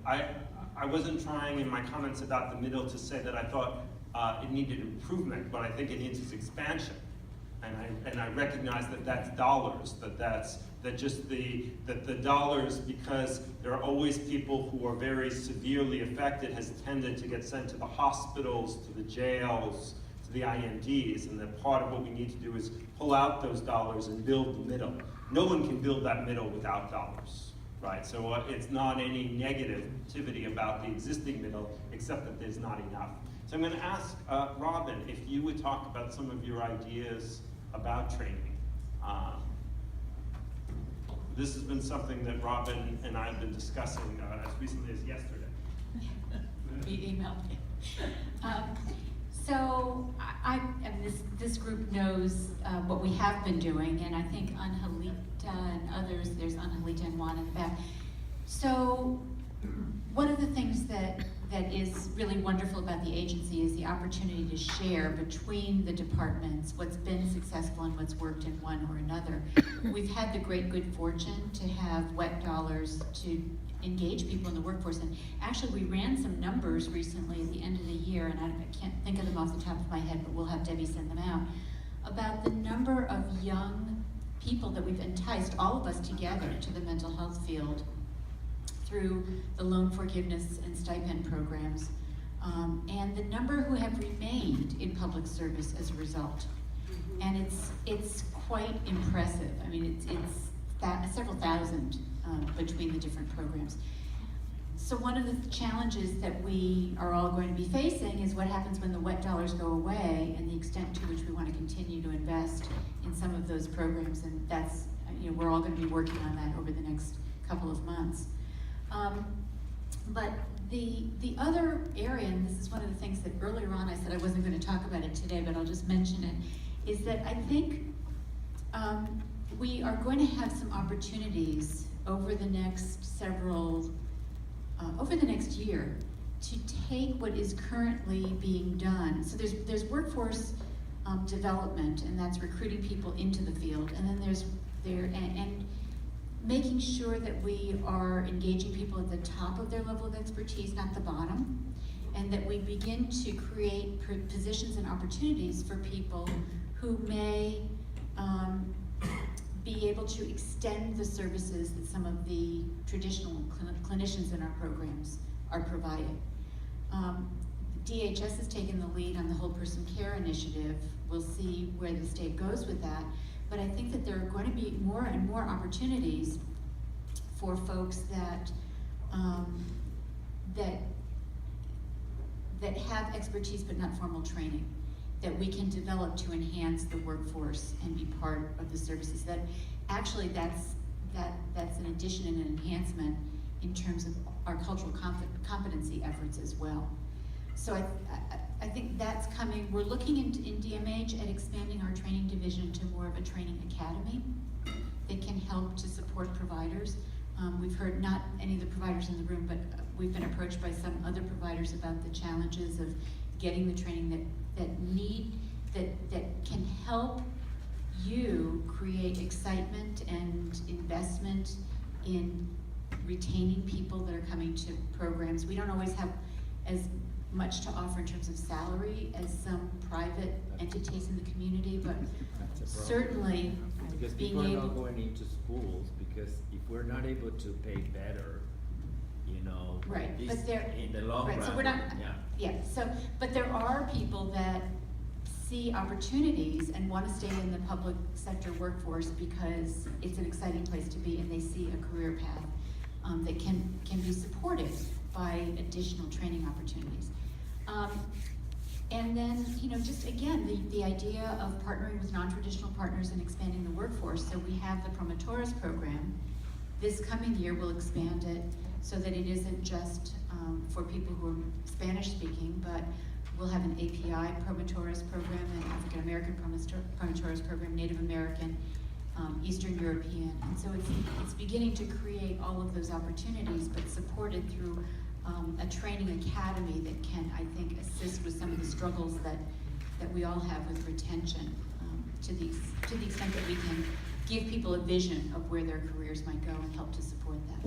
I wasn't trying in my comments about the middle to say that I thought it needed improvement, but I think it needs its expansion. And I recognize that that's dollars, that the dollars, because there are always people who are very severely affected, has tended to get sent to the hospitals, to the jails, to the INDs, and that part of what we need to do is pull out those dollars and build the middle. No one can build that middle without dollars, right? So it's not any negativity about the existing middle, except that there's not enough. So I'm going to ask Robin if you would talk about some of your ideas about training. This has been something that Robin and I have been discussing as recently as yesterday. You emailed me. So this group knows what we have been doing, and I think Angelita and others, there's Angelita and Juan in the back. So one of the things that is really wonderful about the agency is the opportunity to share between the departments what's been successful and what's worked in one or another. We've had the great good fortune to have wet dollars to engage people in the workforce, and actually we ran some numbers recently at the end of the year, and I can't think of them off the top of my head, but we'll have Debbie send them out, about the number of young people that we've enticed, all of us together, to the mental health field through the loan forgiveness and stipend programs, and the number who have remained in public service as a result. And it's quite impressive. I mean, it's several thousand between the different programs. So one of the challenges that we are all going to be facing is what happens when the wet dollars go away, and the extent to which we want to continue to invest in some of those programs. And that's, we're all going to be working on that over the next couple of months. But the other area, and this is one of the things that earlier on I said I wasn't going to talk about it today, but I'll just mention it, is that I think we are going to have some opportunities over the next over the next year to take what is currently being done. So there's workforce development, and that's recruiting people into the field, and then there's making sure that we are engaging people at the top of their level of expertise, not the bottom, and that we begin to create positions and opportunities for people who may be able to extend the services that some of the traditional clinicians in our programs are providing. DHS has taken the lead on the Whole Person Care Initiative. We'll see where the state goes with that. But I think that there are going to be more and more opportunities for folks that that have expertise but not formal training, that we can develop to enhance the workforce and be part of the services. That actually that's an addition and an enhancement in terms of our cultural competency efforts as well. So I think that's coming. We're looking in DMH at expanding our training division to more of a training academy that can help to support providers. We've heard, not any of the providers in the room, but we've been approached by some other providers about the challenges of getting the training that can help you create excitement and investment in retaining people that are coming to programs. We don't always have as much to offer in terms of salary as some private entities in the community, but certainly because being people are able not going into schools, because if we're not able to pay better, right, this, but there in the long right, run, so we're not, yeah. So but there are people that see opportunities and want to stay in the public sector workforce because it's an exciting place to be, and they see a career path that can be supported by additional training opportunities. And then, just again, the idea of partnering with non-traditional partners and expanding the workforce. So we have the Promotores program. This coming year, we'll expand it so that it isn't just for people who are Spanish speaking, but we'll have an API Promotores program, an African American Promotores program, Native American, Eastern European. And so it's beginning to create all of those opportunities, but supported through a training academy that can, I think, assist with some of the struggles that we all have with retention, to the extent that we can give people a vision of where their careers might go and help to support that.